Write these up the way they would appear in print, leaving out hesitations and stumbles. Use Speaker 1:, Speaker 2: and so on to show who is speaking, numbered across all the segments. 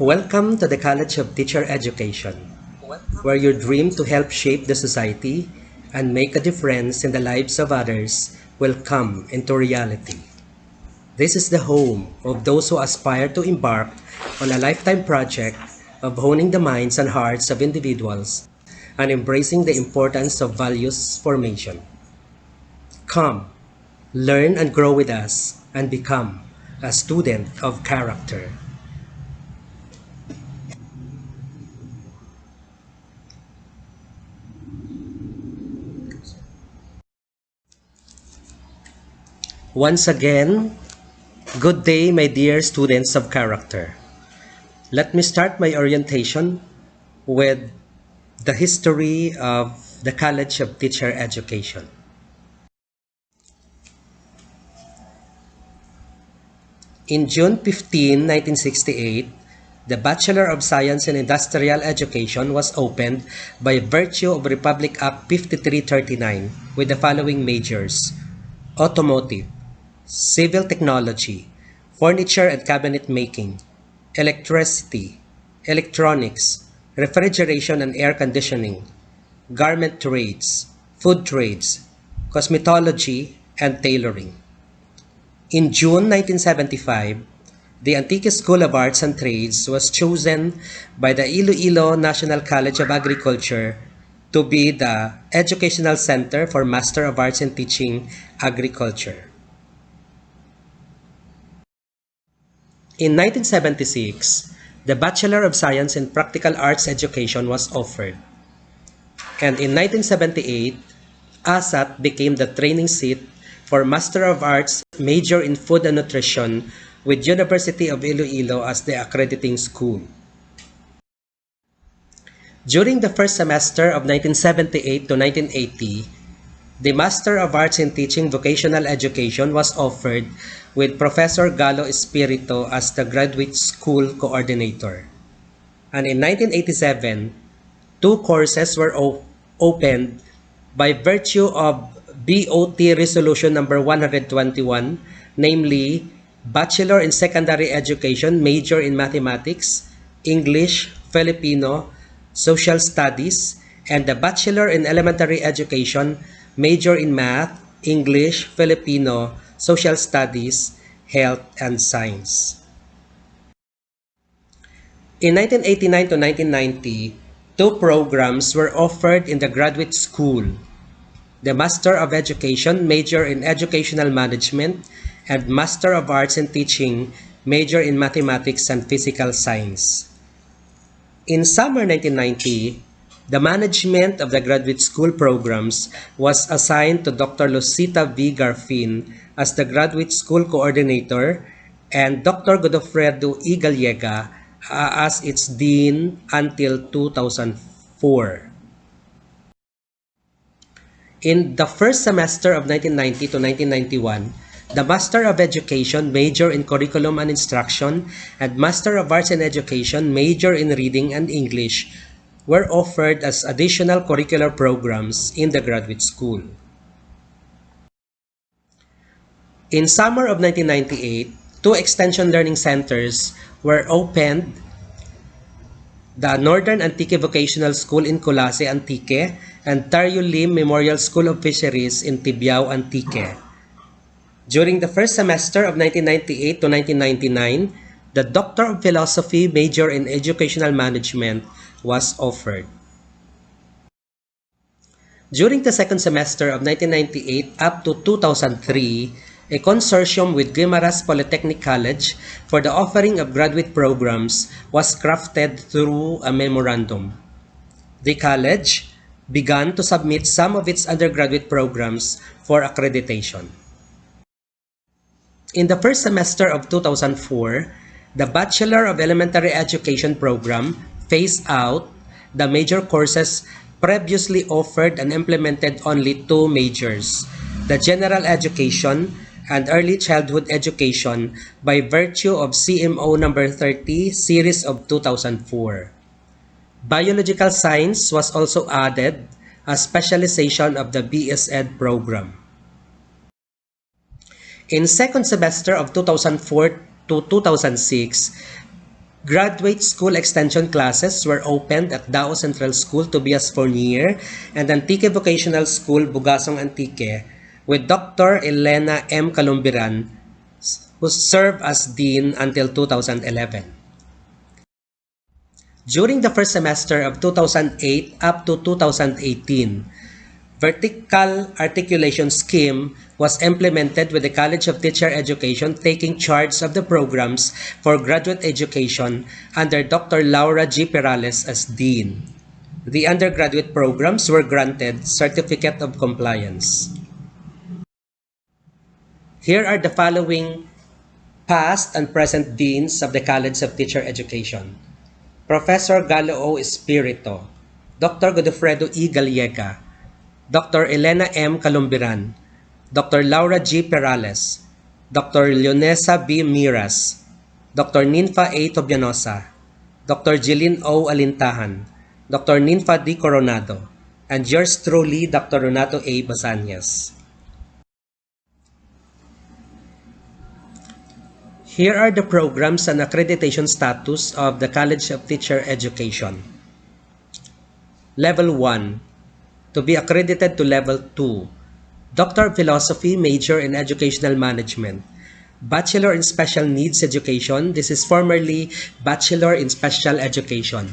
Speaker 1: Welcome to the College of Teacher Education, where your dream to help shape the society and make a difference in the lives of others will come into reality. This is the home of those who aspire to embark on a lifetime project of honing the minds and hearts of individuals and embracing the importance of values formation. Come, learn and grow with us and become a student of character. Once again, good day, my dear students of character. Let me start my orientation with the history of the College of Teacher Education. In June 15, 1968, the Bachelor of Science in Industrial Education was opened by virtue of Republic Act 5339 with the following majors: automotive, civil technology, furniture and cabinet making, electricity, electronics, refrigeration and air conditioning, garment trades, food trades, cosmetology, and tailoring. In June 1975, the Antique School of Arts and Trades was chosen by the Iloilo National College of Agriculture to be the educational center for Master of Arts in Teaching Agriculture. In 1976, the Bachelor of Science in Practical Arts Education was offered. And in 1978, ASAT became the training seat for Master of Arts major in Food and Nutrition with University of Iloilo as the accrediting school. During the first semester of 1978 to 1980, the Master of Arts in Teaching Vocational Education was offered with Professor Galo Espirito as the graduate school coordinator. And in 1987, two courses were opened by virtue of BOT Resolution number 121, namely Bachelor in Secondary Education, major in Mathematics, English, Filipino, Social Studies, and the Bachelor in Elementary Education, major in Math, English, Filipino, Social Studies, Health, and Science. In 1989 to 1990, two programs were offered in the graduate school: the Master of Education, major in Educational Management, and Master of Arts in Teaching, major in Mathematics and Physical Science. In summer 1990, the management of the graduate school programs was assigned to Dr. Lucita V. Garfin as the graduate school coordinator and Dr. Godofredo E. Gallega as its dean until 2004. In the first semester of 1990 to 1991, the Master of Education, major in Curriculum and Instruction, and Master of Arts in Education, major in Reading and English, were offered as additional curricular programs in the graduate school. In summer of 1998, two extension learning centers were opened: the Northern Antique Vocational School in Colase, Antique, and Tario Lim Memorial School of Fisheries in Tibiao, Antique. During the first semester of 1998 to 1999, the Doctor of Philosophy, major in Educational Management, was offered. During the second semester of 1998 up to 2003, a consortium with Guimaras Polytechnic College for the offering of graduate programs was crafted through a memorandum. The college began to submit some of its undergraduate programs for accreditation. In the first semester of 2004, the Bachelor of Elementary Education program phased out the major courses previously offered and implemented only two majors: the General Education and Early Childhood Education by virtue of CMO number 30, series of 2004. Biological Science was also added as specialization of the BSEd program. In second semester of 2004 to 2006, Graduate school extension classes were opened at Dao Central School, Tobias Fournier, and Antique Vocational School, Bugasong Antique, with Dr. Elena M. Calumbiran, who served as dean until 2011. During the first semester of 2008 up to 2018, vertical articulation scheme was implemented with the College of Teacher Education taking charge of the programs for graduate education under Dr. Laura G. Perales as Dean. The undergraduate programs were granted Certificate of Compliance. Here are the following past and present deans of the College of Teacher Education. Professor Galo O. Espirito, Dr. Godofredo E. Gallega, Dr. Elena M. Calumbiran, Dr. Laura G. Perales, Dr. Leonesa B. Miras, Dr. Ninfa A. Tobianosa, Dr. Jeline O. Alintahan, Dr. Ninfa D. Coronado, and yours truly, Dr. Renato A. Basanyas. Here are the programs and accreditation status of the College of Teacher Education. Level 1. To be accredited to Level 2. Doctor of Philosophy, Major in Educational Management. Bachelor in Special Needs Education. This is formerly Bachelor in Special Education.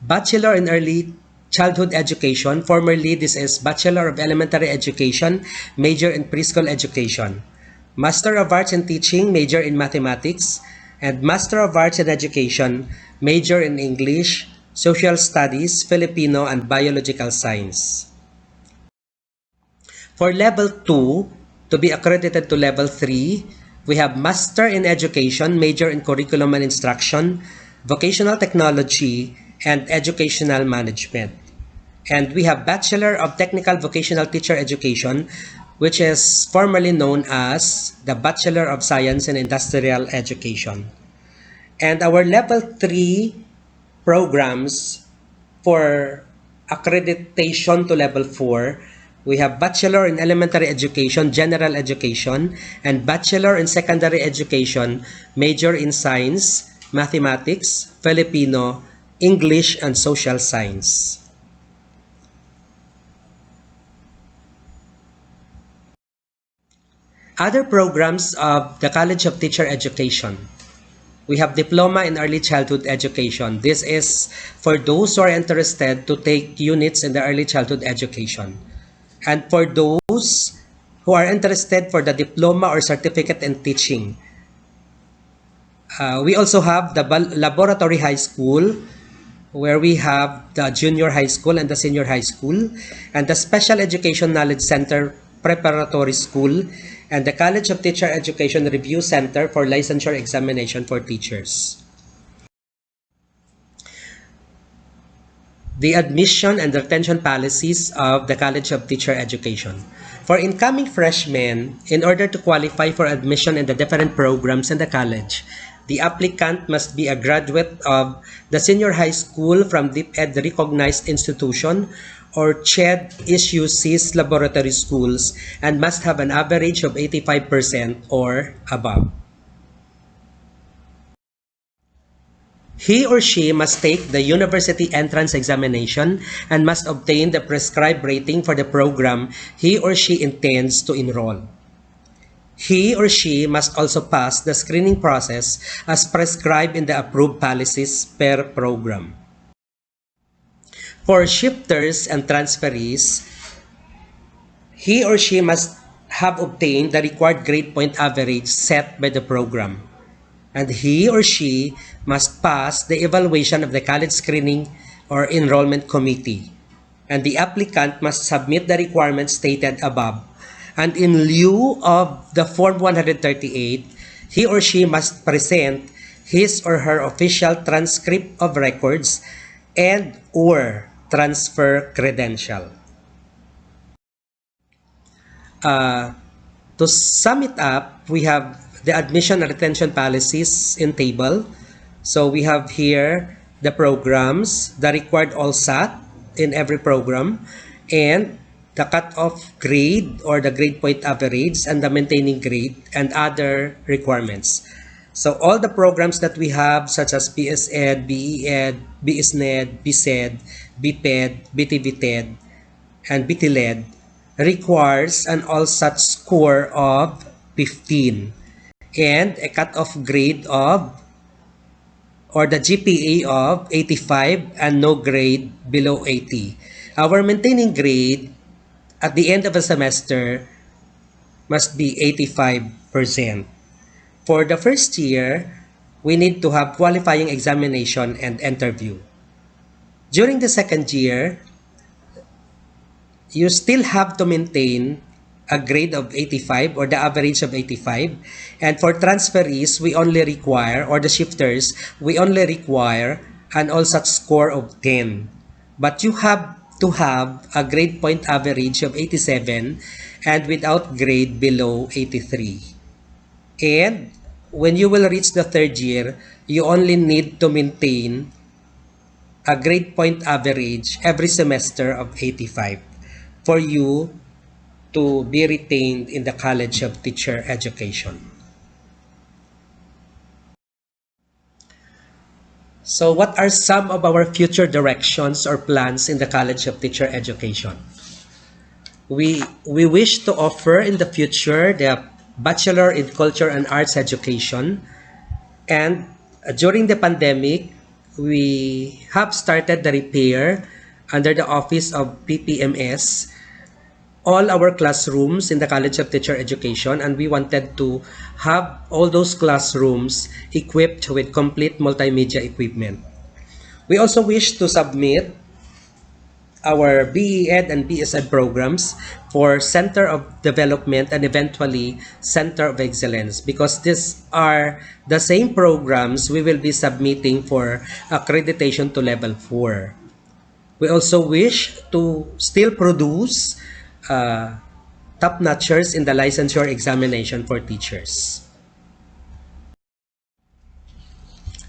Speaker 1: Bachelor in Early Childhood Education. Formerly, this is Bachelor of Elementary Education, Major in Preschool Education. Master of Arts in Teaching, Major in Mathematics, and Master of Arts in Education, Major in English, Social Studies, Filipino, and Biological Science. For Level 2, to be accredited to Level 3, we have Master in Education, Major in Curriculum and Instruction, Vocational Technology, and Educational Management. And we have Bachelor of Technical Vocational Teacher Education, which is formerly known as the Bachelor of Science in Industrial Education. And our Level 3 programs for accreditation to Level 4, we have Bachelor in Elementary Education, General Education, and Bachelor in Secondary Education, Major in Science, Mathematics, Filipino, English, and Social Science. Other programs of the College of Teacher Education. We have Diploma in Early Childhood Education. This is for those who are interested to take units in the Early Childhood Education. And for those who are interested for the Diploma or Certificate in Teaching. We also have the Laboratory High School, where we have the Junior High School and the Senior High School, and the Special Education Knowledge Center Preparatory School, and the College of Teacher Education Review Center for Licensure Examination for Teachers. The admission and retention policies of the College of Teacher Education. For incoming freshmen, in order to qualify for admission in the different programs in the college, the applicant must be a graduate of the senior high school from DepEd recognized institution or CHED-ISUC's laboratory schools and must have an average of 85% or above. He or she must take the university entrance examination and must obtain the prescribed rating for the program he or she intends to enroll. He or she must also pass the screening process as prescribed in the approved policies per program. For shifters and transferees, he or she must have obtained the required grade point average set by the program. And he or she must pass the evaluation of the college screening or enrollment committee. And the applicant must submit the requirements stated above. And in lieu of the Form 138, he or she must present his or her official transcript of records and or transfer credential. To sum it up, we have the admission and retention policies in table. So we have here the programs, the required all-sat in every program, and the cut-off grade or the grade point average and the maintaining grade and other requirements. So all the programs that we have, such as PSED, BEd, BSNED, BSED, BPED, BTVTED, and BTLED, requires an all such score of 15 and a cutoff grade of, or the GPA of 85 and no grade below 80. Our maintaining grade at the end of a semester must be 85%. For the first year, we need to have qualifying examination and interview. During the second year, you still have to maintain a grade of 85 or the average of 85. And for transferees, we only require, or the shifters, we only require an all such score of 10. But you have to have a grade point average of 87 and without grade below 83. And when you will reach the third year, you only need to maintain a grade point average every semester of 85 for you to be retained in the College of Teacher Education. So what are some of our future directions or plans in the College of Teacher Education? We wish to offer in the future the Bachelor in Culture and Arts Education, and during the pandemic, we have started the repair under the Office of PPMS all our classrooms in the College of Teacher Education, and we wanted to have all those classrooms equipped with complete multimedia equipment. We also wish to submit our BEd and BSEd programs for Center of Development and eventually Center of Excellence, because these are the same programs we will be submitting for accreditation to level 4. We also wish to still produce top-notchers in the licensure examination for teachers.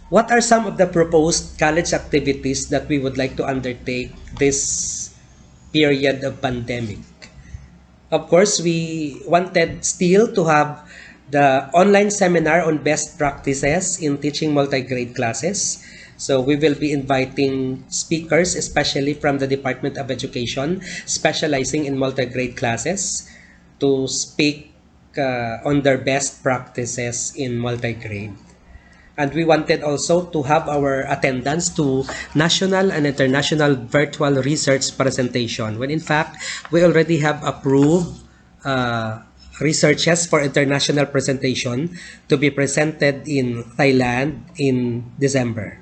Speaker 1: What are some of the proposed college activities that we would like to undertake this period of pandemic? Of course, we wanted still to have the online seminar on best practices in teaching multi-grade classes. So we will be inviting speakers, especially from the Department of Education, specializing in multi-grade classes, to speak on their best practices in multi-grade. And we wanted also to have our attendance to national and international virtual research presentation, when in fact, we already have approved researches for international presentation to be presented in Thailand in December.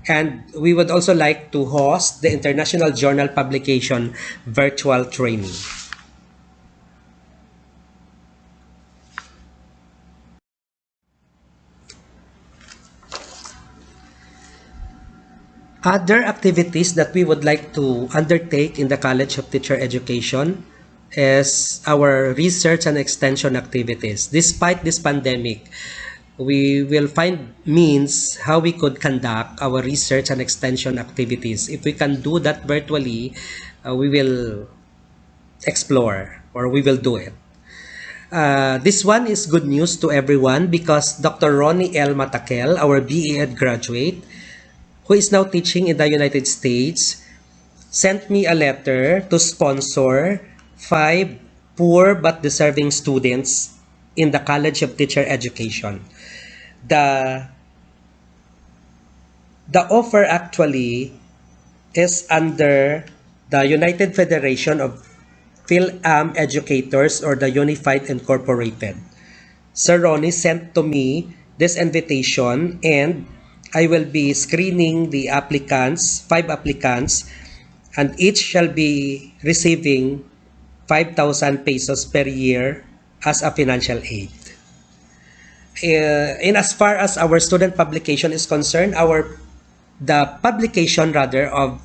Speaker 1: And we would also like to host the International Journal Publication virtual training. Other activities that we would like to undertake in the College of Teacher Education is our research and extension activities. Despite this pandemic, we will find means how we could conduct our research and extension activities. If we can do that virtually, we will explore, or we will do it. This one is good news to everyone because Dr. Ronnie L. Matakel, our BEd graduate, who is now teaching in the United States, sent me a letter to sponsor 5 poor but deserving students in the College of Teacher Education. The offer actually is under the United Federation of Phil-Am Educators, or the Unified Incorporated. Sir Ronnie sent to me this invitation, and I will be screening the applicants, 5 applicants, and each shall be receiving 5,000 pesos per year as a financial aid. In as far as our student publication is concerned, the publication rather of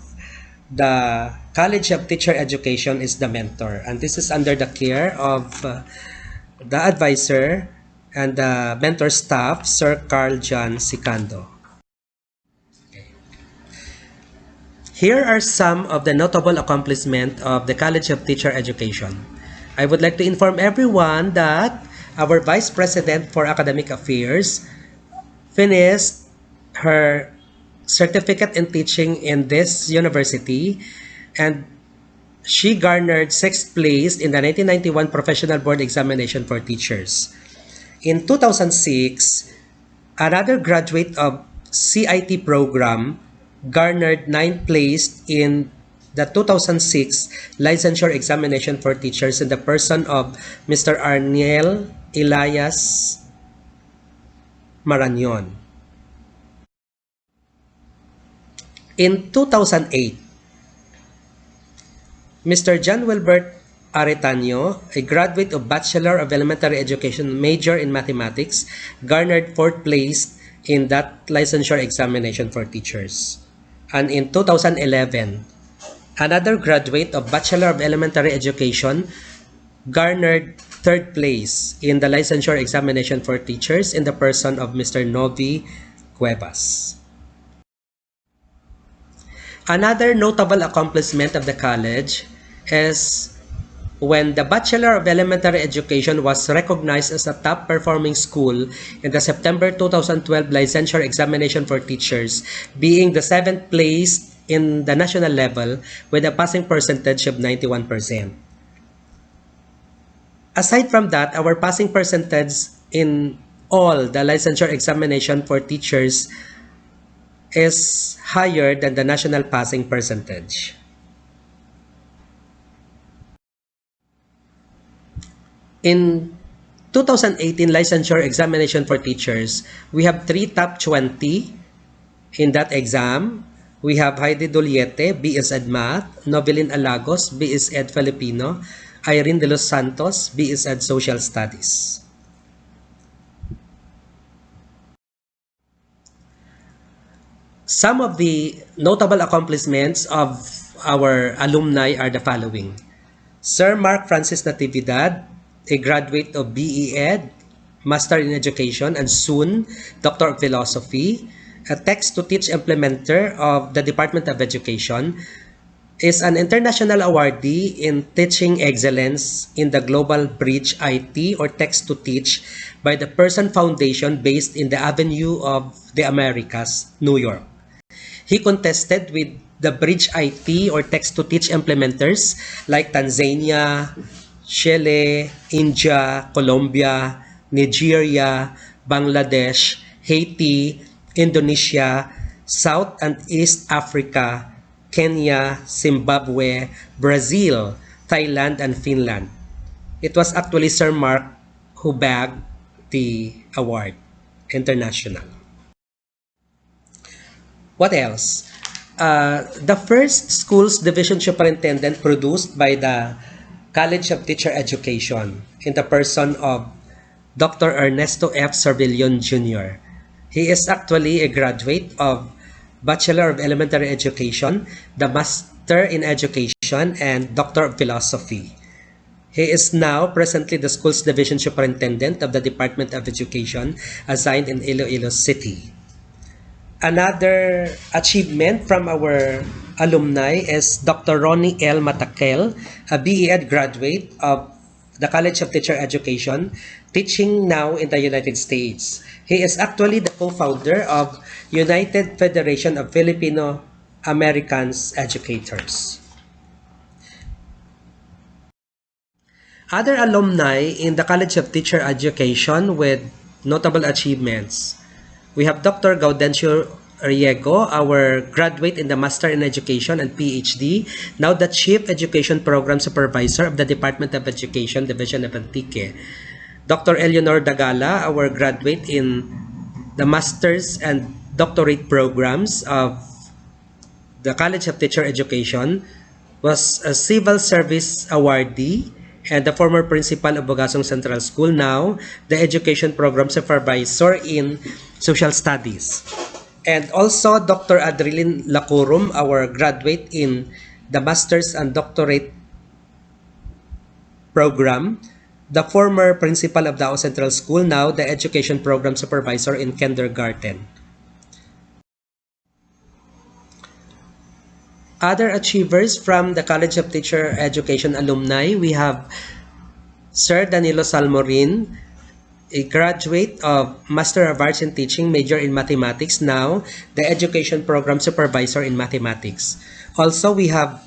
Speaker 1: the College of Teacher Education is the mentor, and this is under the care of the advisor and the mentor staff, Sir Carl John Sicando. Here are some of the notable accomplishments of the College of Teacher Education. I would like to inform everyone that our Vice President for Academic Affairs, finished her certificate in teaching in this university, and she garnered sixth place in the 1991 Professional Board Examination for Teachers. In 2006, another graduate of CIT program garnered ninth place in the 2006 licensure examination for teachers in the person of Mr. Arniel Elias Marañon. In 2008, Mr. John Wilbert Aretano, a graduate of Bachelor of Elementary Education major in Mathematics, garnered fourth place in that licensure examination for teachers. And in 2011, another graduate of Bachelor of Elementary Education garnered third place in the licensure examination for teachers in the person of Mr. Novi Cuevas. Another notable accomplishment of the college is when the Bachelor of Elementary Education was recognized as a top-performing school in the September 2012 licensure examination for teachers, being the seventh place in the national level with a passing percentage of 91%. Aside from that, our passing percentage in all the licensure examination for teachers is higher than the national passing percentage. In 2018 licensure examination for teachers, we have 3 top 20 in that exam. We have Heidi Doliete, BS Ed Math, Novelyn Alagos, BS Ed Filipino, Irene De Los Santos, BS Ed Social Studies. Some of the notable accomplishments of our alumni are the following. Sir Mark Francis Natividad, a graduate of BE Ed, Master in Education, and soon Doctor of Philosophy, a text-to-teach implementer of the Department of Education, is an international awardee in teaching excellence in the Global Bridge IT or text-to-teach by the Person Foundation based in the Avenue of the Americas, New York. He contested with the Bridge IT or text-to-teach implementers like Tanzania, Chile, India, Colombia, Nigeria, Bangladesh, Haiti, Indonesia, South and East Africa, Kenya, Zimbabwe, Brazil, Thailand, and Finland. It was actually Sir Mark who bagged the award, international. What else? The first schools division superintendent produced by the College of Teacher Education in the person of Dr. Ernesto F. Servillon Jr. He is actually a graduate of Bachelor of Elementary Education, the Master in Education, and Doctor of Philosophy. He is now presently the Schools Division Superintendent of the Department of Education assigned in Iloilo City. Another achievement from our alumni is Dr. Ronnie L. Matakel, a BE Ed graduate of the College of Teacher Education, teaching now in the United States. He is actually the co-founder of United Federation of Filipino Americans Educators. Other alumni in the College of Teacher Education with notable achievements. We have Dr. Gaudencio Riego, our graduate in the Master in Education and PhD, now the Chief Education Program Supervisor of the Department of Education, Division of Antique. Dr. Eleanor Dagala, our graduate in the Master's and Doctorate programs of the College of Teacher Education, was a Civil Service Awardee and the former principal of Bogasong Central School, now the Education Program Supervisor in Social Studies. And also Dr. Adrilyn Lacurum, our graduate in the Master's and Doctorate program, the former principal of Dao Central School, now the Education Program Supervisor in Kindergarten. Other achievers from the College of Teacher Education alumni, we have Sir Danilo Salmorin, a graduate of Master of Arts in Teaching, major in Mathematics, now the Education Program Supervisor in Mathematics. Also, we have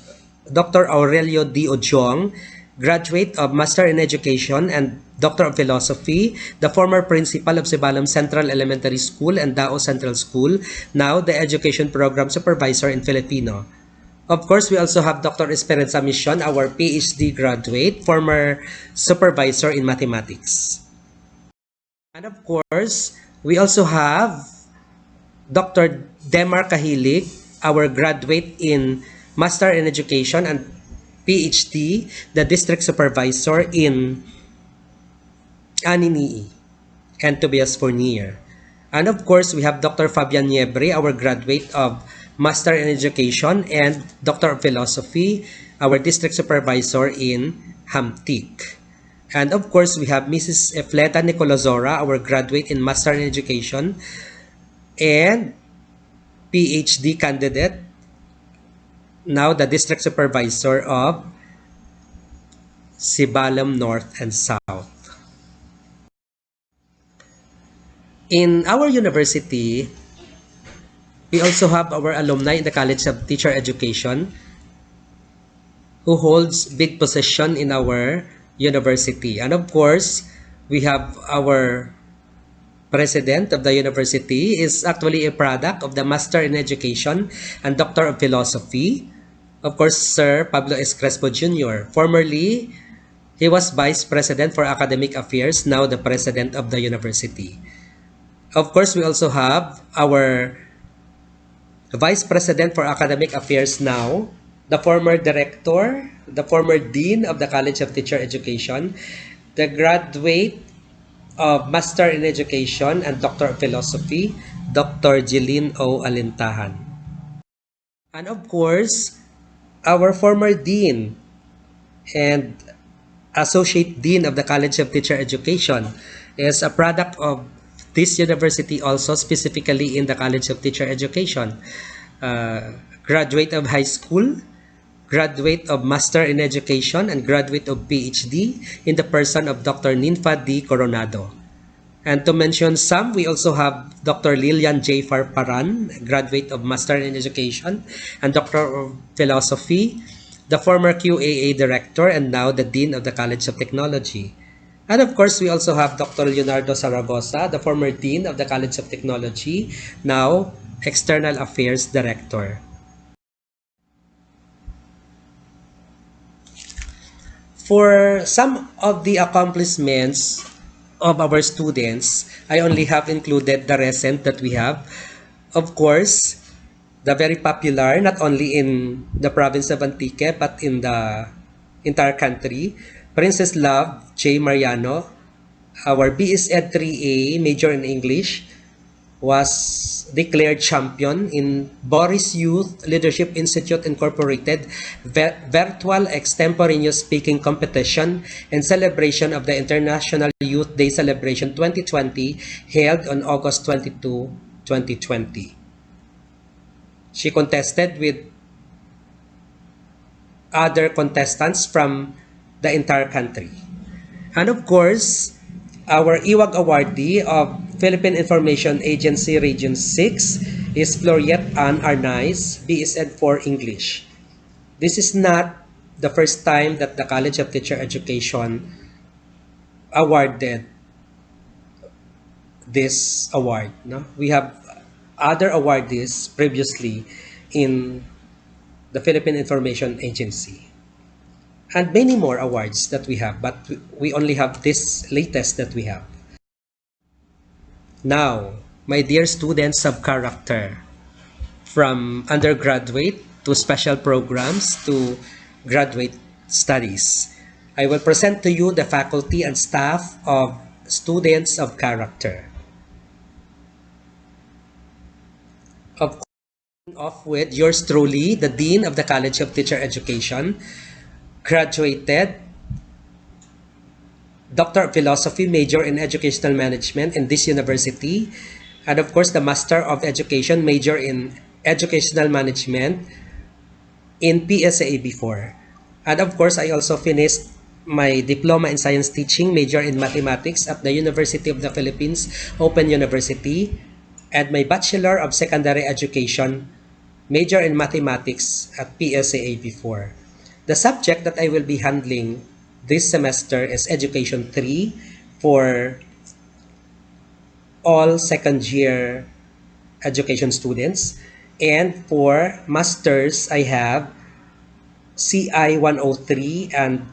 Speaker 1: Dr. Aurelio D. Ojong, graduate of Master in Education and Doctor of Philosophy, the former principal of Sibalom Central Elementary School and Dao Central School, now the Education Program Supervisor in Filipino. Of course, we also have Dr. Esperanza Mission, our PhD graduate, former supervisor in mathematics. And of course, we also have Dr. Demar Kahilig, our graduate in Master in Education and PhD, the district supervisor in Aninii and Tobias Fournier. And of course, we have Dr. Fabian Niebre, our graduate of Master in Education and Doctor of Philosophy, our district supervisor in Hamtik. And of course, we have Mrs. Efleta Nicolazora, our graduate in Master in Education and PhD candidate, now the district supervisor of Sibalom North and South. In our university, we also have our alumni in the College of Teacher Education who holds big position in our university. And of course, we have our president of the university is actually a product of the Master in Education and Doctor of Philosophy. Of course, Sir Pablo S. Crespo Jr. Formerly, he was Vice President for Academic Affairs, now the President of the university. Of course, we also have our Vice President for Academic Affairs now, the former Director, the former Dean of the College of Teacher Education, the graduate of Master in Education and Doctor of Philosophy, Dr. Jeline O. Alintahan. And of course, our former Dean and Associate Dean of the College of Teacher Education is a product of this university also, specifically in the College of Teacher Education. Graduate of high school, graduate of Master in Education, and graduate of PhD in the person of Dr. Ninfa D. Coronado. And to mention some, we also have Dr. Lilian J. Farparan, graduate of Master in Education and Doctor of Philosophy, the former QAA Director and now the Dean of the College of Technology. And of course, we also have Dr. Leonardo Zaragoza, the former Dean of the College of Technology, now External Affairs Director. For some of the accomplishments of our students, I only have included the recent that we have. Of course, the very popular, not only in the province of Antique, but in the entire country, Princess Love J. Mariano, our BS Ed 3A, major in English, was declared champion in Boris Youth Leadership Institute Incorporated Virtual Extemporaneous Speaking Competition and celebration of the International Youth Day Celebration 2020 held on August 22, 2020. She contested with other contestants from the entire country. And of course, our IWAG awardee of Philippine Information Agency Region 6 is Floriette Ann Arnaiz, BSN 4 English. This is not the first time that the College of Teacher Education awarded this award. No? We have other awardees previously in the Philippine Information Agency. And many more awards that we have, but we only have this latest that we have. Now, my dear students of character, from undergraduate to special programs to graduate studies, I will present to you the faculty and staff of students of character. Of course, off with yours truly, the Dean of the College of Teacher Education, graduated Doctor of Philosophy, major in Educational Management in this university, and of course the Master of Education, major in Educational Management in PSAA before. And of course, I also finished my Diploma in Science Teaching, major in Mathematics at the University of the Philippines, Open University, and my Bachelor of Secondary Education, major in Mathematics at PSAA before. The subject that I will be handling this semester is Education 3 for all second year education students. And for Masters, I have CI 103 and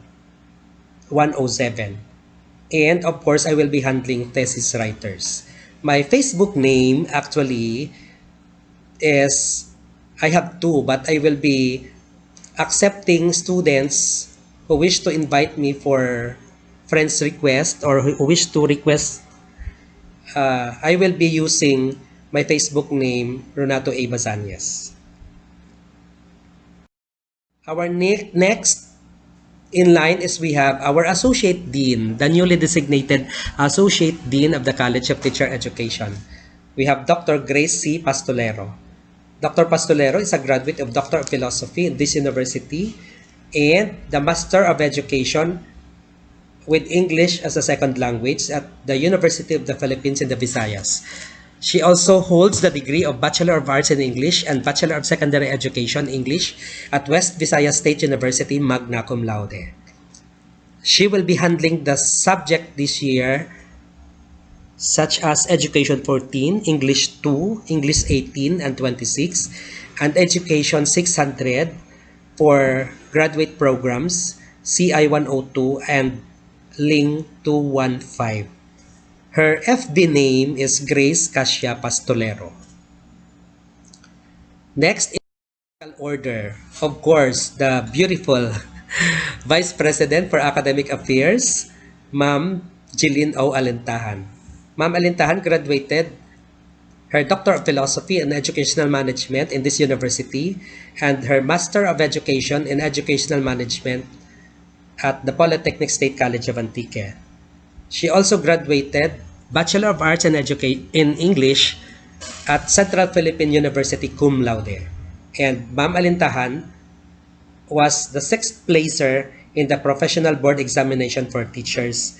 Speaker 1: 107. And of course, I will be handling thesis writers. My Facebook name actually is, I have two, but I will be accepting students who wish to invite me for friends request or who wish to request. I will be using my Facebook name, Renato A. Bazanyes. Our next in line is we have our Associate Dean, the newly designated Associate Dean of the College of Teacher Education. We have Dr. Grace C. Pastolero. Dr. Pastolero is a graduate of Doctor of Philosophy in this university and the Master of Education with English as a second language at the University of the Philippines in the Visayas. She also holds the degree of Bachelor of Arts in English and Bachelor of Secondary Education English at West Visayas State University, magna cum laude. She will be handling the subject this year such as Education 14, English 2, English 18 and 26, and Education 600 for graduate programs, CI 102 and Ling 215. Her FB name is Grace Cassia Pastolero. Next in order, of course, the beautiful Vice President for Academic Affairs, Ma'am Jeline O. Alintahan. Ma'am Alintahan graduated her Doctor of Philosophy in Educational Management in this university and her Master of Education in Educational Management at the Polytechnic State College of Antique. She also graduated Bachelor of Arts in English at Central Philippine University cum laude. And Ma'am Alintahan was the 6th placer in the Professional Board Examination for Teachers.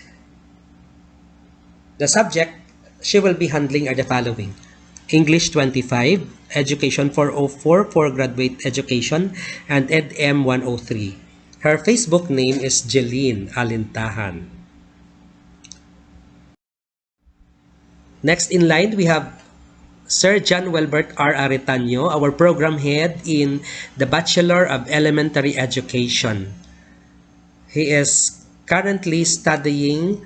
Speaker 1: The subject she will be handling are the following: English 25, Education 404 for Graduate Education, and EdM 103. Her Facebook name is Jeline Alintahan. Next in line, we have Sir John Welbert R. Aretano, our program head in the Bachelor of Elementary Education. He is currently studying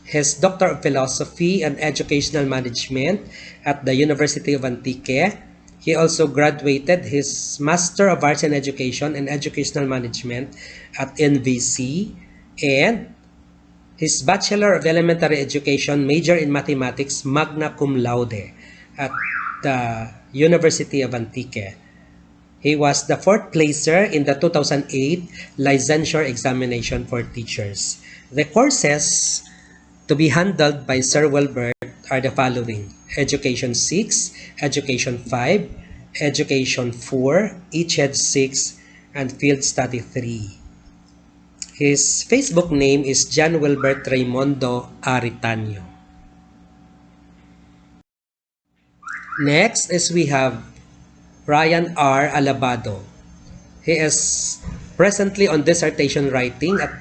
Speaker 1: his Doctor of Philosophy and Educational Management at the University of Antique. He also graduated his Master of Arts in Education and Educational Management at NVC and his Bachelor of Elementary Education, major in Mathematics, magna cum laude at the University of Antique. He was the 4th placer in the 2008 licensure examination for teachers. The courses to be handled by Sir Welbert are the following: Education 6, Education 5, Education 4, ECHED 6, and Field Study 3. His Facebook name is John Wilbert Raimundo Aritano. Next is we have Ryan R. Alabado. He is presently on dissertation writing at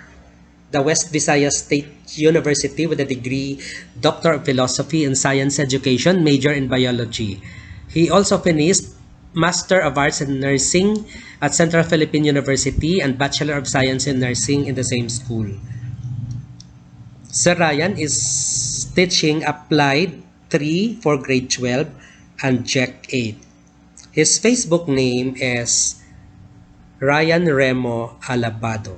Speaker 1: the West Visayas State University with a degree Doctor of Philosophy in Science Education, major in Biology. He also finished Master of Arts in Nursing at Central Philippine University and Bachelor of Science in Nursing in the same school. Sir Ryan is teaching Applied 3 for grade 12 and JEC 8. His Facebook name is Ryan Remo Alabado.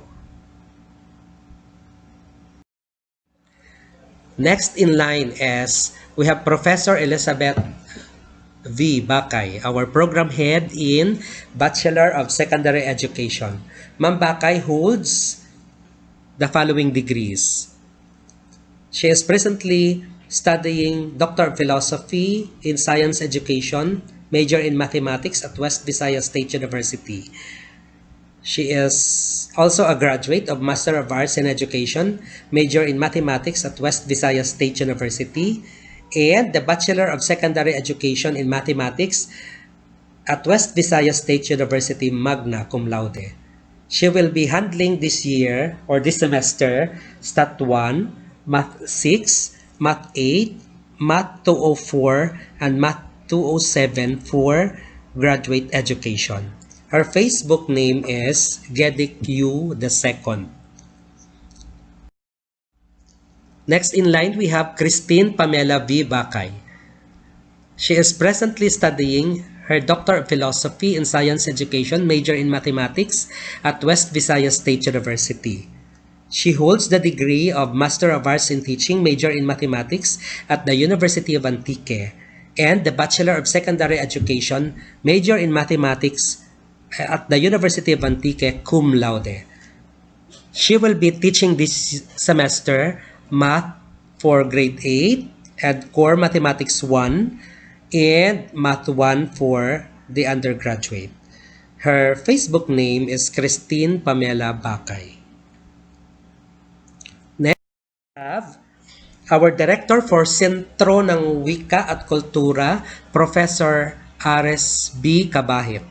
Speaker 1: Next in line is we have Professor Elizabeth V. Bakay, our program head in Bachelor of Secondary Education. Ma'am Bakay holds the following degrees. She is presently studying Doctor of Philosophy in Science Education, major in Mathematics at West Visayas State University. She is also a graduate of Master of Arts in Education, major in Mathematics at West Visayas State University, and the Bachelor of Secondary Education in Mathematics at West Visayas State University, magna cum laude. She will be handling this year or this semester Stat 1, Math 6, Math 8, Math 204, and Math 207 for graduate education. Her Facebook name is Gedik Yu II. Next in line, we have Christine Pamela V. Bakay. She is presently studying her Doctor of Philosophy in Science Education, major in Mathematics at West Visayas State University. She holds the degree of Master of Arts in Teaching, major in Mathematics at the University of Antique, and the Bachelor of Secondary Education, major in Mathematics at the University of Antique, cum laude. She will be teaching this semester Math for Grade 8 and Core Mathematics 1 and Math 1 for the undergraduate. Her Facebook name is Christine Pamela Bakay. Next, we have our Director for Sentro ng Wika at Kultura, Professor Ares B. Cabahit.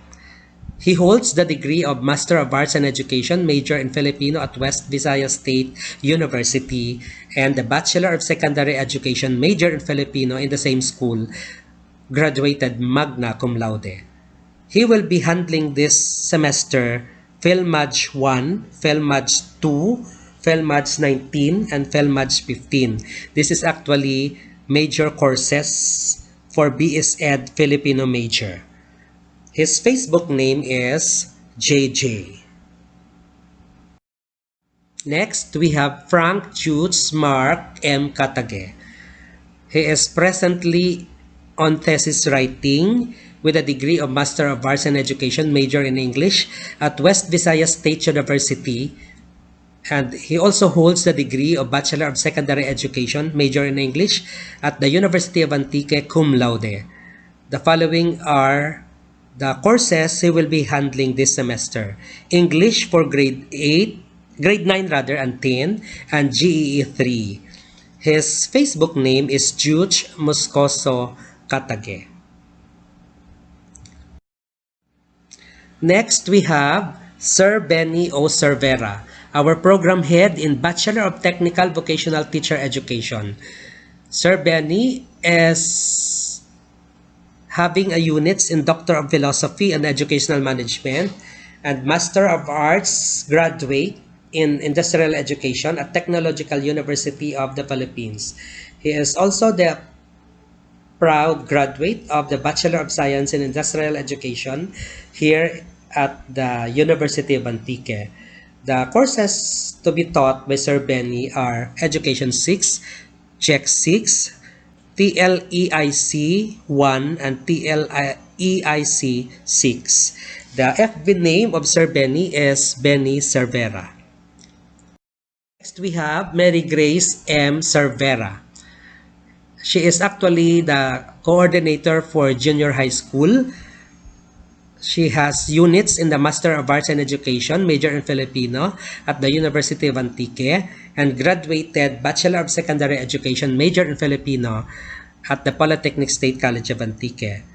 Speaker 1: He holds the degree of Master of Arts in Education, major in Filipino at West Visayas State University, and the Bachelor of Secondary Education, major in Filipino in the same school, graduated magna cum laude. He will be handling this semester PhilMag 1, PhilMag 2, PhilMag 19, and PhilMag 15. This is actually major courses for BS Ed Filipino major. His Facebook name is JJ. Next, we have Frank Chutes Mark M. Katage. He is presently on thesis writing with a degree of Master of Arts in Education, major in English at West Visayas State University, and he also holds the degree of Bachelor of Secondary Education, major in English at the University of Antique, cum laude. The following are the courses he will be handling this semester: English for grade 9 rather, and 10, and GEE 3. His Facebook name is Juge Moscoso Katage. Next, we have Sir Benny O. Cervera, our program head in Bachelor of Technical Vocational Teacher Education. Sir Benny is having a units in Doctor of Philosophy and Educational Management and Master of Arts graduate in Industrial Education at Technological University of the Philippines. He is also the proud graduate of the Bachelor of Science in Industrial Education here at the University of Antique. The courses to be taught by Sir Benny are Education 6, Check 6, TLEIC 1, and TLEIC 6. The FB name of Sir Benny is Benny Cervera. Next, we have Mary Grace M. Cervera. She is actually the coordinator for junior high school. She has units in the Master of Arts in Education, major in Filipino at the University of Antique, and graduated Bachelor of Secondary Education, major in Filipino at the Polytechnic State College of Antique.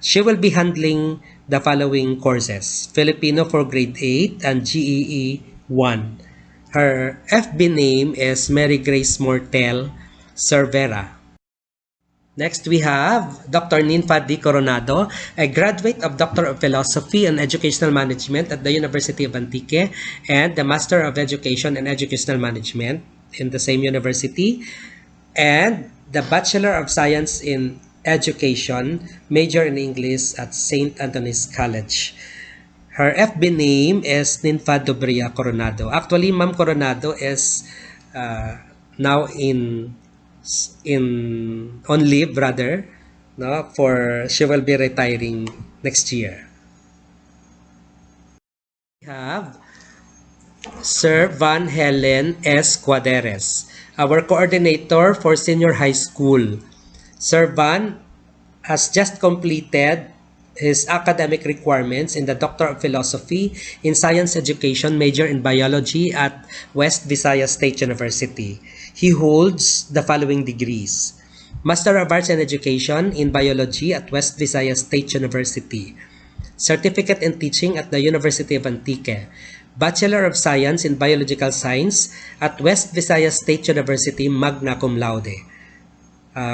Speaker 1: She will be handling the following courses: Filipino for grade 8 and GEE 1. Her FB name is Mary Grace Mortel Cervera. Next, we have Dr. Ninfa D. Coronado, a graduate of Doctor of Philosophy and Educational Management at the University of Antique and the Master of Education and Educational Management in the same university, and the Bachelor of Science in Education, major in English at St. Anthony's College. Her FB name is Ninfa Dobria Coronado. Actually, Ma'am Coronado is now on leave rather, no, for she will be retiring next year. We have Sir Van Helen S. Cuaderes, our coordinator for senior high school. Sir Van has just completed his academic requirements in the Doctor of Philosophy in Science Education, major in Biology at West Visayas State University. He holds the following degrees: Master of Arts in Education in Biology at West Visayas State University, Certificate in Teaching at the University of Antique, Bachelor of Science in Biological Science at West Visayas State University, magna cum laude.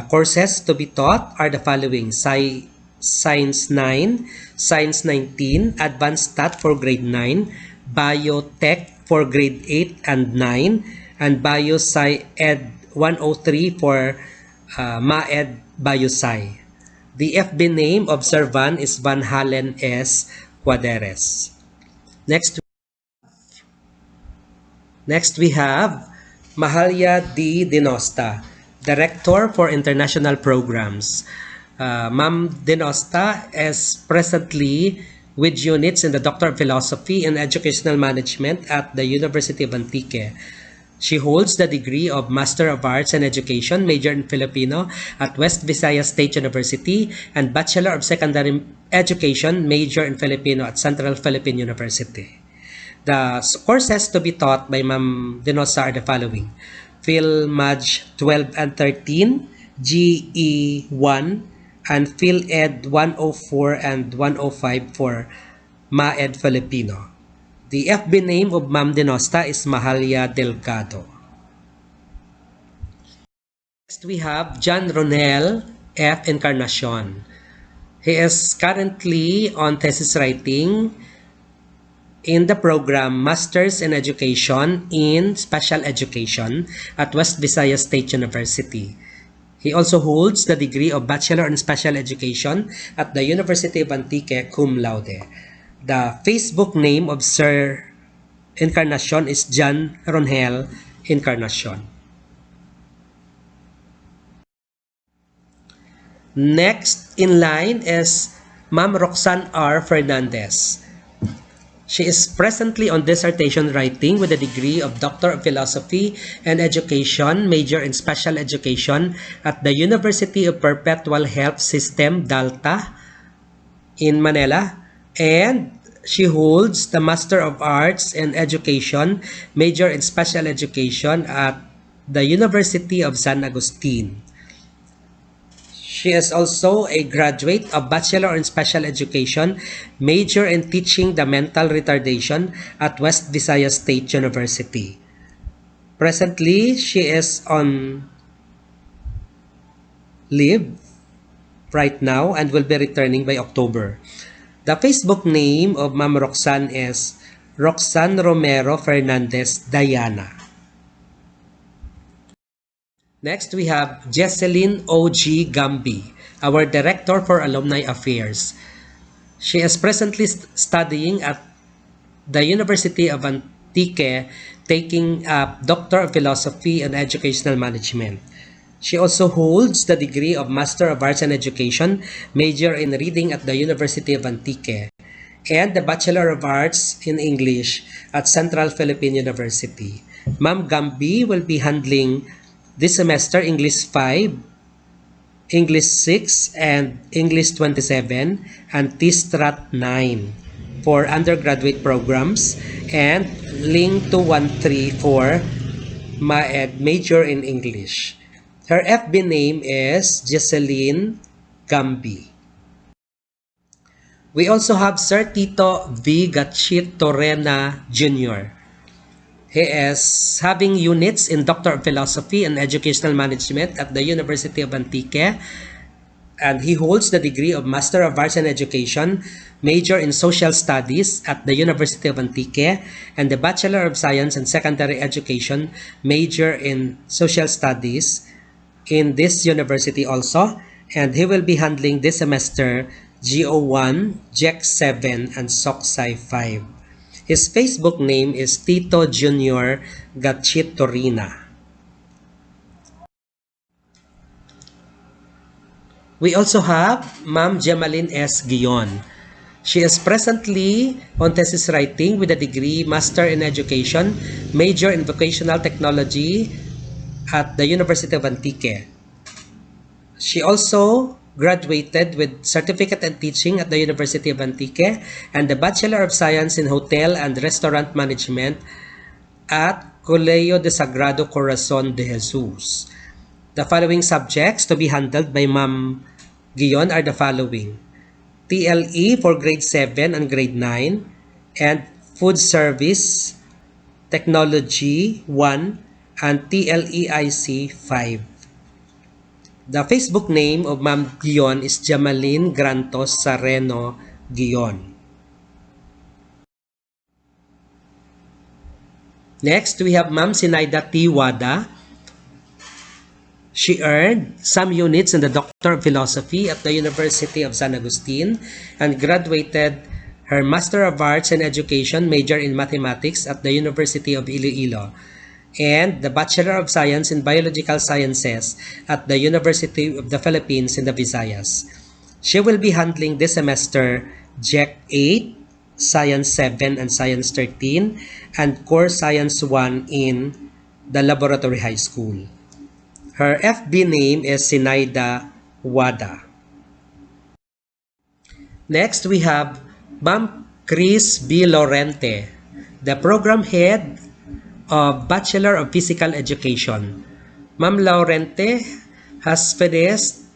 Speaker 1: Courses to be taught are the following: Science 9, Science 19, Advanced Stat for Grade 9, Biotech for Grade 8 and 9, and Bio-Sci-Ed 103 for Ma-Ed Biosci. The FB name of Sir Van is Van Halen S. Cuaderes. Next we have Mahalia D. Dinosta, Director for International Programs. Ma'am Dinosta is presently with units in the Doctor of Philosophy in Educational Management at the University of Antique. She holds the degree of Master of Arts in Education, major in Filipino at West Visayas State University, and Bachelor of Secondary Education, major in Filipino at Central Philippine University. The courses to be taught by Ma'am Dinosa are the following: Phil Maj 12 and 13, GE 1, and Phil Ed 104 and 105 for Ma-Ed Filipino. The FB name of Ma'am Dinosta is Mahalia Delgado. Next we have John Ronel F. Encarnacion. He is currently on thesis writing in the program Masters in Education in Special Education at West Visayas State University. He also holds the degree of Bachelor in Special Education at the University of Antique, cum laude. The Facebook name of Sir Encarnacion is John Ronel Encarnacion. Next in line is Ma'am Roxanne R. Fernandez. She is presently on dissertation writing with a degree of Doctor of Philosophy and Education, major in Special Education at the University of Perpetual Health System, DALTA, in Manila. And she holds the Master of Arts in Education, major in Special Education at the University of San Agustin. She is also a graduate of Bachelor in Special Education, major in Teaching the Mental Retardation at West Visayas State University. Presently, she is on leave right now and will be returning by October. The Facebook name of Ma'am Roxanne is Roxanne Romero Fernandez Diana. Next, we have Jesseline O.G. Gambi, our Director for Alumni Affairs. She is presently studying at the University of Antique, taking up Doctor of Philosophy and Educational Management. She also holds the degree of Master of Arts in Education, major in Reading at the University of Antique, and the Bachelor of Arts in English at Central Philippine University. Ma'am Gambi will be handling this semester English 5, English 6, and English 27, and TSTRAT 9 for undergraduate programs, and Ling 213 for Ma-Ed major in English. Her FB name is Jesseline Gambi. We also have Sir Tito V. Gatchit Torrena Jr. He is having units in Doctor of Philosophy and Educational Management at the University of Antique, and he holds the degree of Master of Arts in Education, major in Social Studies at the University of Antique, and the Bachelor of Science in Secondary Education, major in Social Studies in this university also, and he will be handling this semester GO1, JEC 7, and SOCSI 5. His Facebook name is Tito Jr. Gatchit Torrena. We also have Ma'am Gemaline S. Guion. She is presently on thesis writing with a degree Master in Education, major in Vocational Technology at the University of Antique. She also graduated with Certificate in Teaching at the University of Antique and the Bachelor of Science in Hotel and Restaurant Management at Colegio de Sagrado Corazon de Jesus. The following subjects to be handled by Ma'am Guion are the following: TLE for grade 7 and grade 9, and Food Service Technology 1 and TLEIC 5. The Facebook name of Ma'am Guion is Jamaline Grantos Sareno Guion. Next, we have Ma'am Sinaida T. Wada. She earned some units in the Doctor of Philosophy at the University of San Agustin and graduated her Master of Arts in Education major in Mathematics at the University of Iloilo and the Bachelor of Science in Biological Sciences at the University of the Philippines in the Visayas. She will be handling this semester GEC 8, Science 7 and Science 13, and Core Science 1 in the Laboratory High School. Her FB name is Sinaida Wada. Next, we have Ma'am Chris B. Lorente, the Program Head of Bachelor of Physical Education. Ma'am Lorente has finished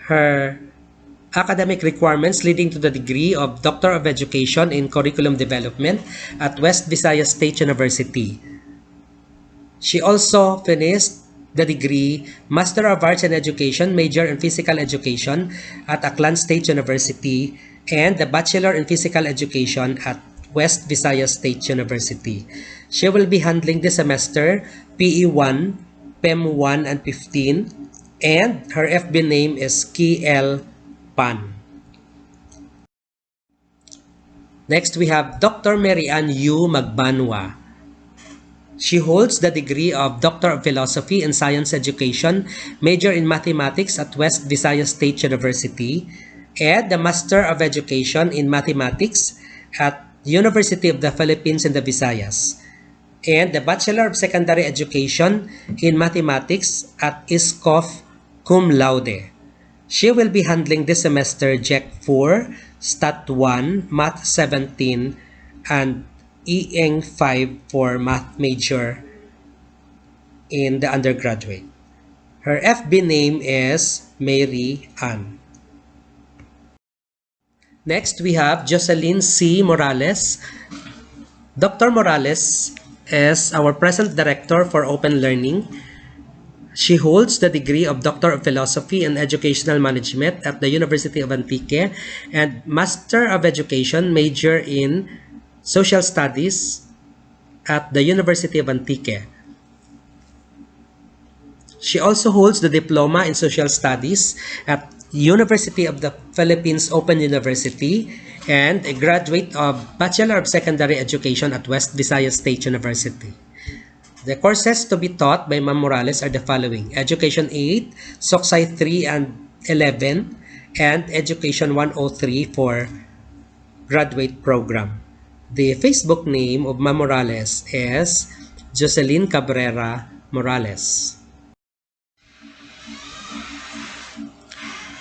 Speaker 1: her academic requirements leading to the degree of Doctor of Education in Curriculum Development at West Visayas State University. She also finished the degree Master of Arts in Education, major in Physical Education at Aklan State University and the Bachelor in Physical Education at West Visayas State University. She will be handling this semester PE 1, PEM 1 and 15, and her FB name is Kiel Pan. Next, we have Dr. Mary Ann Yu Magbanwa. She holds the degree of Doctor of Philosophy in Science Education, major in Mathematics at West Visayas State University, and the Master of Education in Mathematics at University of the Philippines in the Visayas, and the Bachelor of Secondary Education in Mathematics at ISCOF cum laude. She will be handling this semester GEC 4, Stat 1, Math 17, and ENG 5 for Math major in the undergraduate. Her FB name is Mary Ann. Next, we have Jocelyn C. Morales. Dr. Morales is our present Director for Open Learning. She holds the degree of Doctor of Philosophy and Educational Management at the University of Antique and Master of Education major in Social Studies at the University of Antique. She also holds the Diploma in Social Studies at University of the Philippines Open University and a graduate of Bachelor of Secondary Education at West Visayas State University. The courses to be taught by Ma'am Morales are the following: Education 8, Socsci 3 and 11, and Education 103 for graduate program. The Facebook name of Ma'am Morales is Jocelyn Cabrera Morales.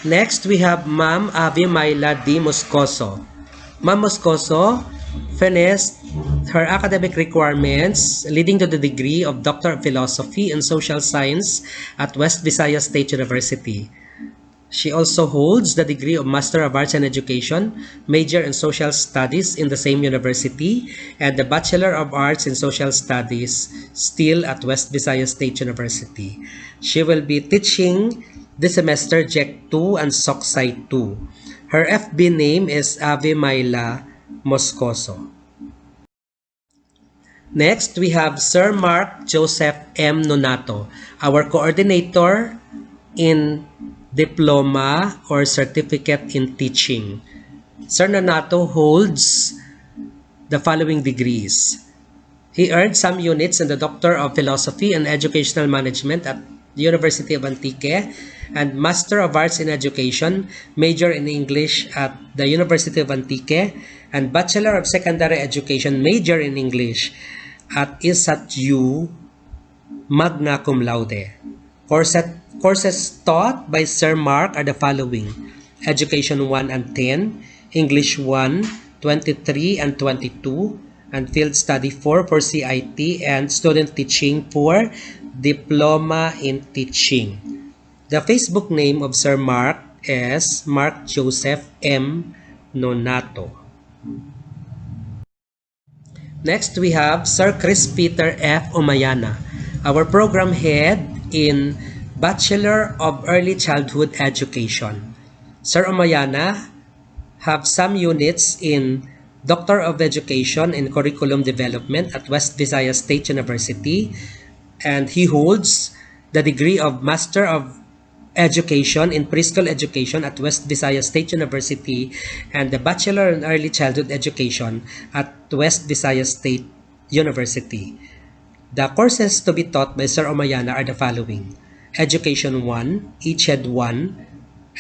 Speaker 1: Next, we have Ma'am Avi Myla D. Moscoso. Ma'am Moscoso finished her academic requirements leading to the degree of Doctor of Philosophy in Social Science at West Visayas State University. She also holds the degree of Master of Arts in Education, major in Social Studies in the same university, and the Bachelor of Arts in Social Studies still at West Visayas State University. She will be teaching this semester GEC 2 and Socsci 2. Her FB name is Ave Myla Moscoso. Next, we have Sir Mark Joseph M. Nonato, our coordinator in Diploma or Certificate in Teaching. Sir Nonato holds the following degrees. He earned some units in the Doctor of Philosophy and Educational Management at the University of Antique and Master of Arts in Education, major in English at the University of Antique, and Bachelor of Secondary Education, major in English at ISAT-U magna cum laude. Courses taught by Sir Mark are the following: Education 1 and 10, English 1, 23 and 22, and Field Study 4 for CIT, and Student Teaching for Diploma in Teaching. The Facebook name of Sir Mark is Mark Joseph M. Nonato. Next, we have Sir Chris Peter F. Umayana, our program head in Bachelor of Early Childhood Education. Sir Umayana have some units in Doctor of Education in Curriculum Development at West Visayas State University, and he holds the degree of Master of Education in Preschool Education at West Visayas State University and the Bachelor in Early Childhood Education at West Visayas State University. The courses to be taught by Sir Umayana are the following: Education 1, ECHED 1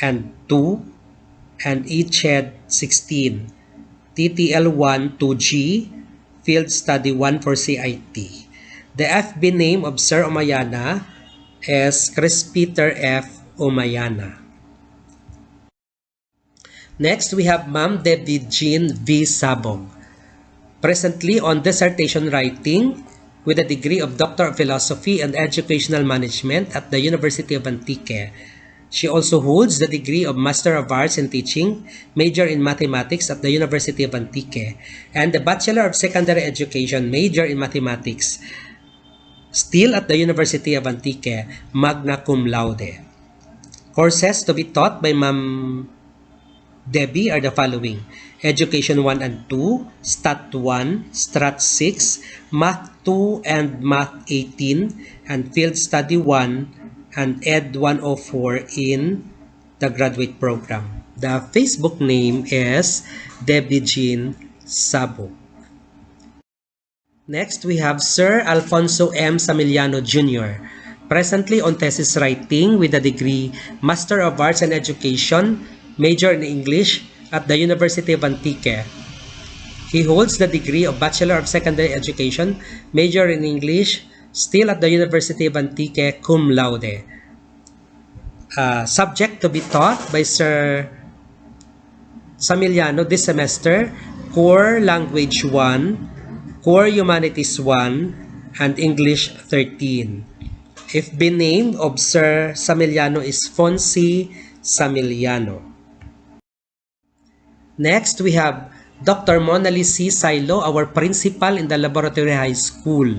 Speaker 1: and 2, and ECHED 16, TTL 1 2G, Field Study 1 for CIT. The FB name of Sir Umayana is Chris Peter F. Umayana. Next, we have Ma'am Debbie Jean V. Sabog, presently on dissertation writing with a degree of Doctor of Philosophy and Educational Management at the University of Antique. She also holds the degree of Master of Arts in Teaching, major in Mathematics at the University of Antique, and the Bachelor of Secondary Education, major in Mathematics, still at the University of Antique, magna cum laude. Courses to be taught by Ma'am Debbie are the following: Education 1 and 2, Stat 1, Strat 6, Math 2 and Math 18, and Field Study 1 and Ed 104 in the graduate program. The Facebook name is Debbie Jean Sabo. Next, we have Sir Alfonso M. Samiliano Jr., presently on thesis writing with a degree Master of Arts in Education, major in English at the University of Antique. He holds the degree of Bachelor of Secondary Education, major in English, still at the University of Antique, cum laude. Subject to be taught by Sir Samiliano this semester: Core Language 1, Core Humanities 1, and English 13. FB name of Sir Samiliano is Fonsi Samiliano. Next, we have Dr. Monali C. Silo, our principal in the Laboratory High School.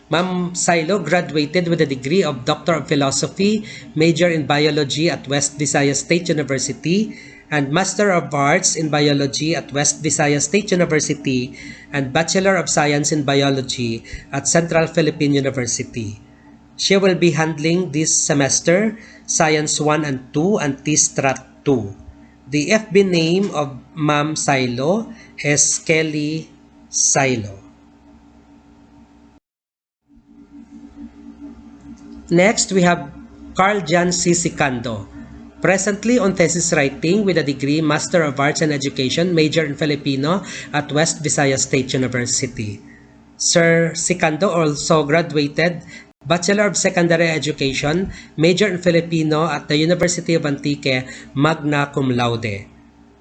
Speaker 1: Ma'am Silo graduated with a degree of Doctor of Philosophy, major in Biology at West Visayas State University, and Master of Arts in Biology at West Visayas State University, and Bachelor of Science in Biology at Central Philippine University. She will be handling this semester Science 1 and 2 and T-Strat 2. The FB name of Ma'am Silo is Kelly Silo. Next, we have Carl Jan C. Sicando, presently on thesis writing with a degree Master of Arts in Education, major in Filipino at West Visayas State University. Sir Sicando also graduated Bachelor of Secondary Education, major in Filipino at the University of Antique, magna cum laude.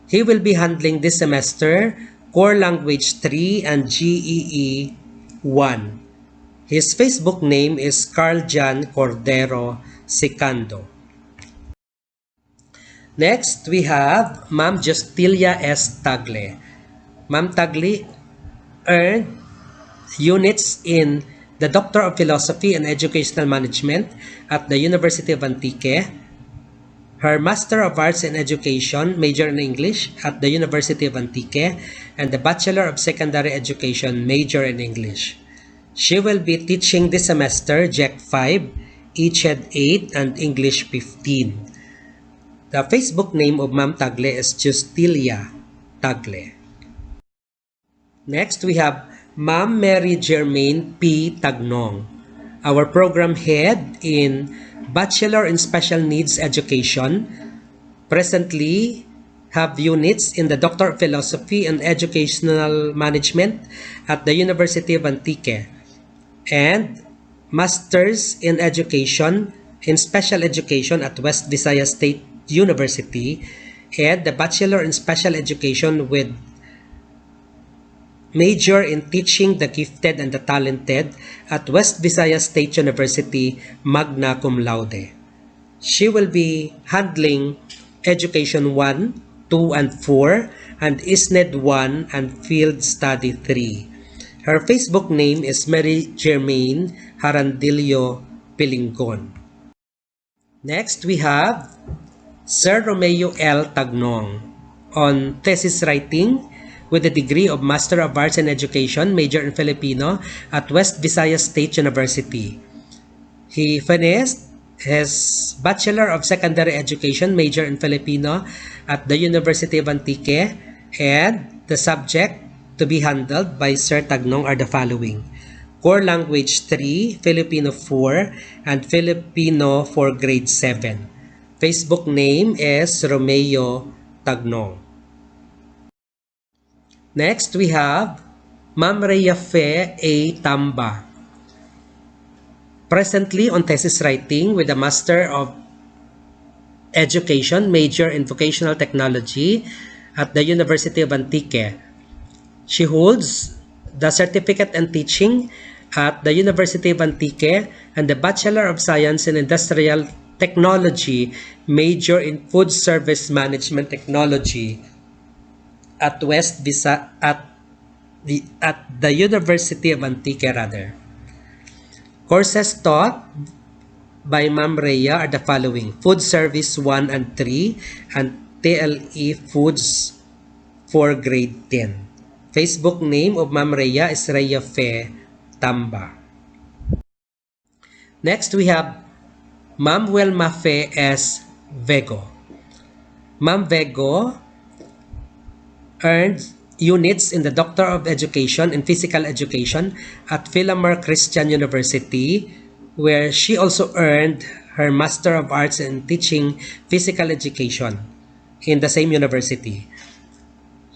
Speaker 1: He will be handling this semester Core Language 3 and GEE 1. His Facebook name is Carl Jan Cordero Sicando. Next, we have Ma'am Justilia S. Tagle. Ma'am Tagle earned units in the Doctor of Philosophy and Educational Management at the University of Antique, her Master of Arts in Education, major in English at the University of Antique, and the Bachelor of Secondary Education, major in English. She will be teaching this semester JEC 5, ECHED 8, and English 15. The Facebook name of Ma'am Tagle is Justilia Tagle. Next, we have Ma'am Mary Germaine P. Tagnong, our program head in Bachelor in Special Needs Education, presently have units in the Doctor of Philosophy and Educational Management at the University of Antique, and Masters in Education in Special Education at West Visayas State University, and the Bachelor in Special Education with major in Teaching the Gifted and the Talented at West Visayas State University, magna cum laude. She will be handling Education 1, 2, and 4, and ISNED 1 and Field Study 3. Her Facebook name is Mary Germaine Harandillo Pilingon. Next, we have Sir Romeo L. Tagnong on thesis writing with a degree of Master of Arts in Education, major in Filipino at West Visayas State University. He finished his Bachelor of Secondary Education, major in Filipino at the University of Antique, and the subject to be handled by Sir Tagnong are the following: Core Language 3, Filipino 4, and Filipino for Grade 7. Facebook name is Romeo Tagnong. Next, we have Ma'am Rhea Fe A. Tamba. Presently on thesis writing with a Master of Education, major in Vocational Technology at the University of Antique. She holds the Certificate in Teaching at the University of Antique and the Bachelor of Science in Industrial Technology, major in Food Service Management Technology at the University of Antique rather. Courses taught by Ma'am Rhea are the following: Food Service 1 and 3 and TLE Foods for Grade 10. Facebook name of Ma'am Rhea is Rhea Fe Tamba. Next, we have Ma'am Welma Fe S. Vego. Ma'am Vego earned units in the Doctor of Education in Physical Education at Philamar Christian University, where she also earned her Master of Arts in Teaching Physical Education in the same university.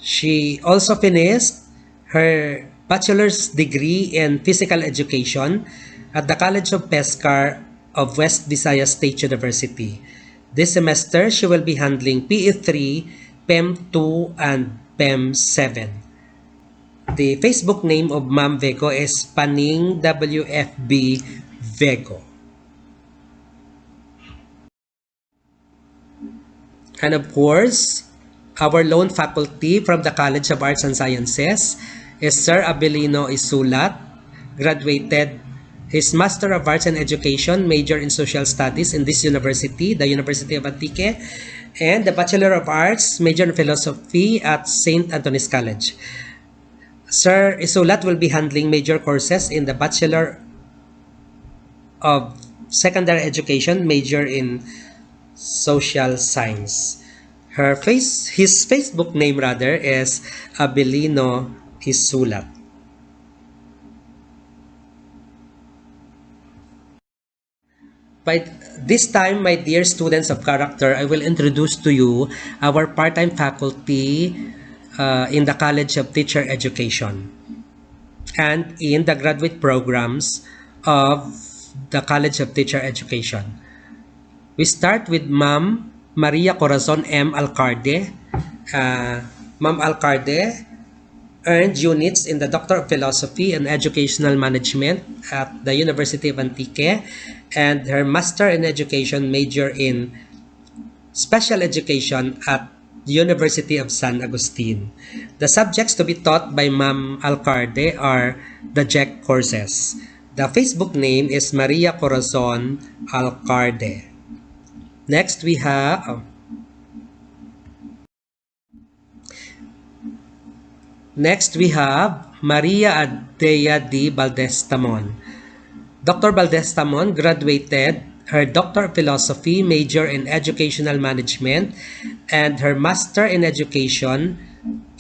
Speaker 1: She also finished her bachelor's degree in Physical Education at the College of Pescar of West Visayas State University. This semester, she will be handling PE3, PEM2, and PEM7. The Facebook name of Ma'am Vego is Paning WFB Vego. And of course, our lone faculty from the College of Arts and Sciences is Sir Abelino Isulat, graduated his Master of Arts in Education, major in Social Studies in this university, the University of Antique, and the Bachelor of Arts, major in Philosophy at St. Anthony's College. Sir Isulat will be handling major courses in the Bachelor of Secondary Education, major in Social Science. His Facebook name rather is Abelino Isulat. By this time, my dear students of character, I will introduce to you our part-time faculty in the College of Teacher Education and in the graduate programs of the College of Teacher Education. We start with Ma'am Maria Corazon M. Alcalde. Ma'am Alcalde earned units in the Doctor of Philosophy and Educational Management at the University of Antique and her Master in Education major in Special Education at the University of San Agustin. The subjects to be taught by Ma'am Alcalde are the JEC courses. The Facebook name is Maria Corazon Alcalde. Next, we have Maria Adea D. Baldestamon. Dr. Baldestamon graduated her Doctor of Philosophy, major in Educational Management, and her Master in Education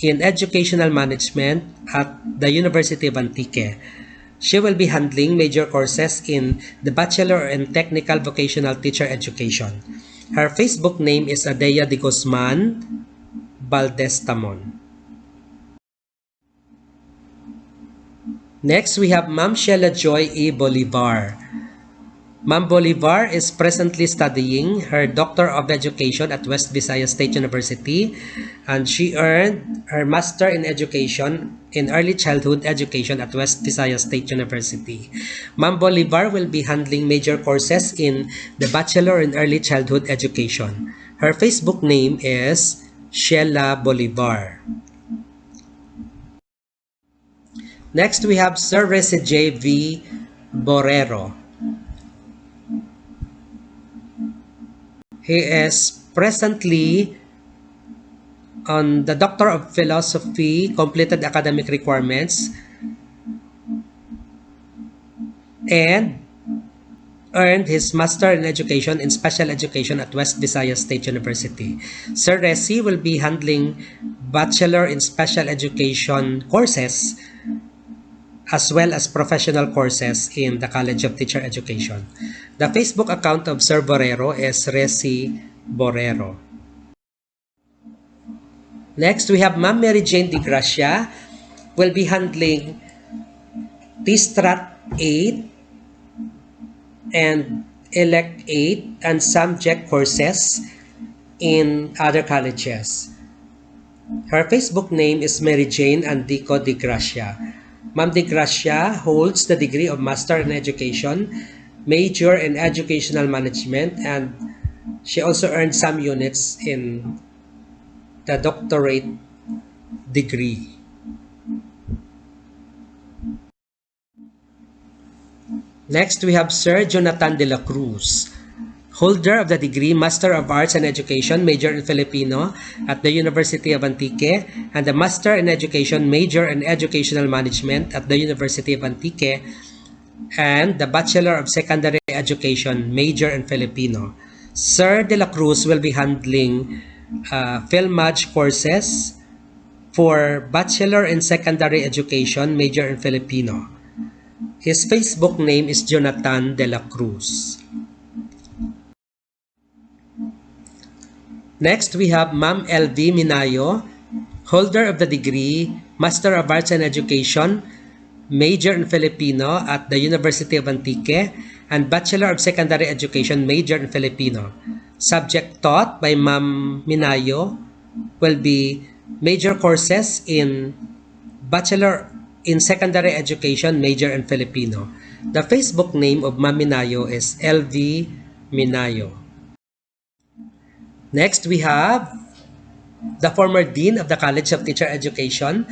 Speaker 1: in Educational Management at the University of Antique. She will be handling major courses in the Bachelor in Technical Vocational Teacher Education. Her Facebook name is Adea de Guzman Baldestamon. Next, we have Ma'am Sheila Joy E. Bolivar. Ma'am Bolivar is presently studying her Doctor of Education at West Visayas State University, and she earned her Master in Education in Early Childhood Education at West Visayas State University. Ma'am Bolivar will be handling major courses in the Bachelor in Early Childhood Education. Her Facebook name is Sheila Bolivar. Next, we have Sir Resi J.V. Borrero. He is presently on the Doctor of Philosophy, completed academic requirements, and earned his Master in Education in Special Education at West Visayas State University. Sir Resi will be handling Bachelor in Special Education courses as well as professional courses in the College of Teacher Education. The Facebook account of Sir Borrero is Resi Borrero. Next, we have Ma'am Mary Jane Di Gracia will be handling TSTRAT 8 and Elect 8 and subject courses in other colleges. Her Facebook name is Mary Jane Andico Di Gracia. Ma'am Di Gracia holds the degree of Master in Education, major in Educational Management, and she also earned some units in the doctorate degree. Next, we have Sir Jonathan de la Cruz, holder of the degree Master of Arts in Education, major in Filipino at the University of Antique, and the Master in Education, major in Educational Management at the University of Antique, and the Bachelor of Secondary Education, major in Filipino. Sir de la Cruz will be handling PhilMag courses for Bachelor in Secondary Education, major in Filipino. His Facebook name is Jonathan de la Cruz. Next, we have Ma'am LV Minayo, holder of the degree Master of Arts in Education, major in Filipino at the University of Antique, and Bachelor of Secondary Education, major in Filipino. Subject taught by Ma'am Minayo will be major courses in Bachelor in Secondary Education, major in Filipino. The Facebook name of Ma'am Minayo is LV Minayo. Next, we have the former Dean of the College of Teacher Education,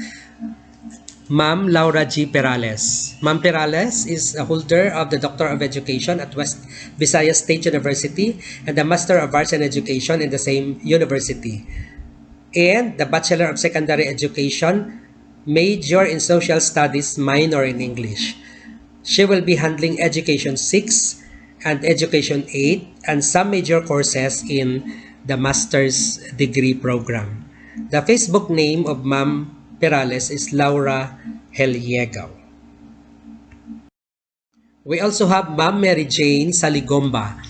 Speaker 1: Ma'am Laura G. Perales. Ma'am Perales is a holder of the Doctor of Education at West Visayas State University and the Master of Arts in Education in the same university, and the Bachelor of Secondary Education, major in Social Studies, minor in English. She will be handling Education 6 and Education 8 and some major courses in the Master's Degree Program. The Facebook name of Ma'am Perales is Laura Heliegao. We also have Ma'am Mary Jane Saligomba,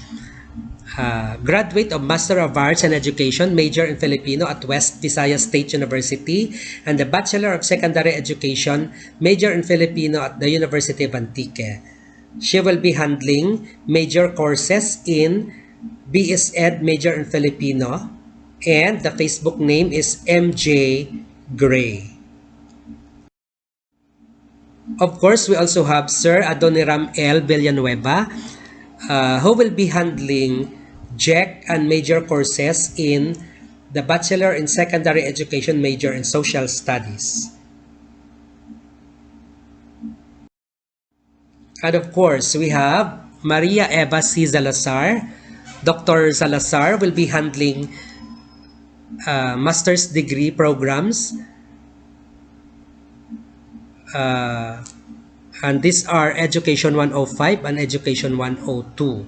Speaker 1: graduate of Master of Arts in Education, major in Filipino at West Visayas State University, and the Bachelor of Secondary Education, major in Filipino at the University of Antique. She will be handling major courses in BS Ed, major in Filipino, and the Facebook name is MJ Gray. Of course, we also have Sir Adoniram L. Villanueva, who will be handling JEC and major courses in the Bachelor in Secondary Education, major in Social Studies. And of course, we have Maria Eva C. Salazar. Dr. Salazar will be handling master's degree programs. And these are Education 105 and Education 102.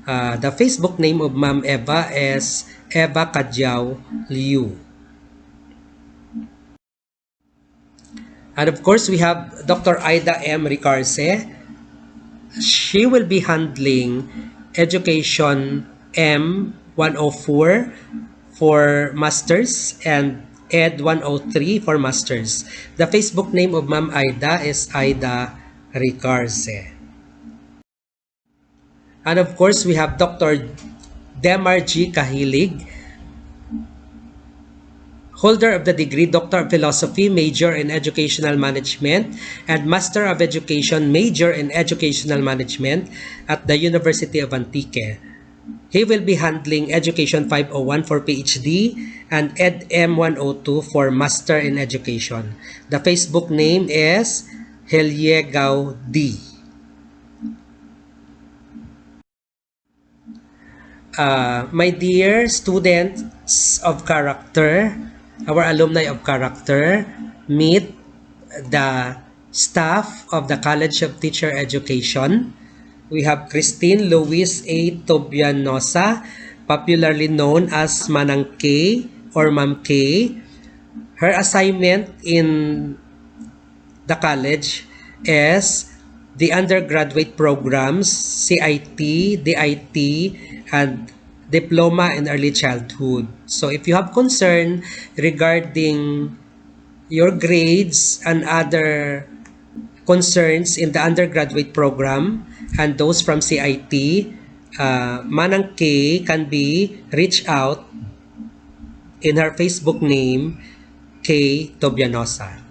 Speaker 1: The Facebook name of Ma'am Eva is Eva Kajiao Liu. And of course, we have Dr. Aida M. Ricarce. She will be handling Education M104 for Masters and Ed 103 for Masters. The Facebook name of Ma'am Aida is Aida Ricarce. And of course, we have Dr. Demar G. Kahilig, holder of the degree Doctor of Philosophy, Major in Educational Management, and Master of Education, Major in Educational Management at the University of Antique. He will be handling Education 501 for PhD and EdM 102 for Master in Education. The Facebook name is Heliegao D. My dear students of character, our alumni of character, meet the staff of the College of Teacher Education. We have Christine Luis A. Tobianosa, popularly known as Manang K or Ma'am K. Her assignment in the college is the undergraduate programs, CIT, DIT, and Diploma in Early Childhood. So if you have concern regarding your grades and other concerns in the undergraduate program and those from CIT, Manang K can be reached out in her Facebook name, K Tobianosa.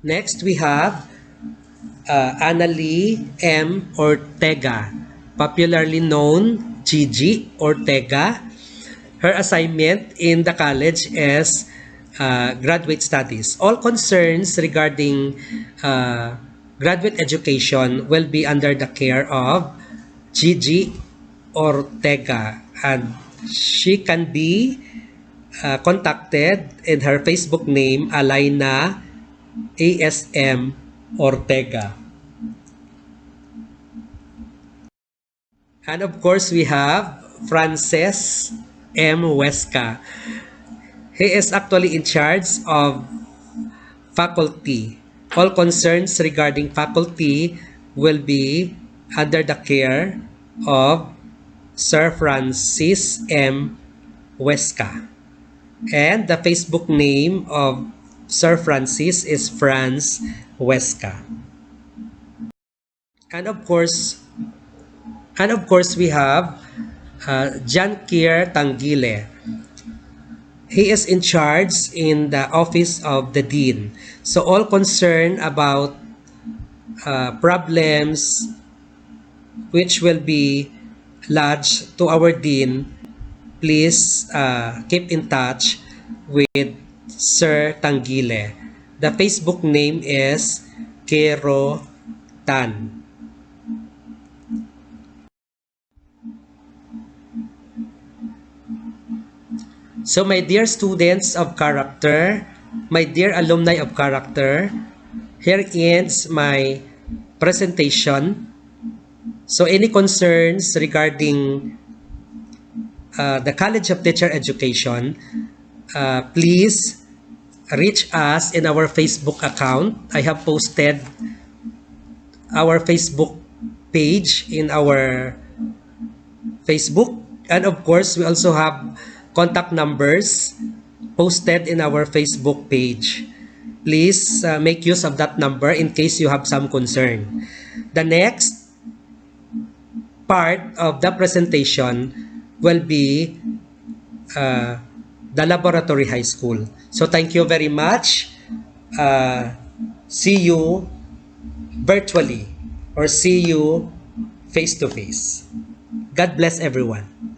Speaker 1: Next, we have Annalie M. Ortega, popularly known Gigi Ortega. Her assignment in the college is graduate studies. All concerns regarding graduate education will be under the care of Gigi Ortega, and she can be contacted in her Facebook name, Alaina ASM Ortega. And of course, we have Frances M. Huesca. He is actually in charge of faculty. All concerns regarding faculty will be under the care of Sir Francis M. Huesca. And the Facebook name of Sir Francis is Franz Huesca. And of course, we have John Kier Tangile. He is in charge in the office of the dean. So all concern about problems which will be lodged to our dean, please keep in touch with Sir Tangile. The Facebook name is Kero Tan. So my dear students of character, my dear alumni of character, here ends my presentation. So any concerns regarding the College of Teacher Education, please reach us in our Facebook account. I have posted our Facebook page in our Facebook. And of course, we also have contact numbers posted in our Facebook page. Please make use of that number in case you have some concern. The next part of the presentation will be the laboratory high school. So thank you very much. See you virtually or see you face to face. God bless everyone.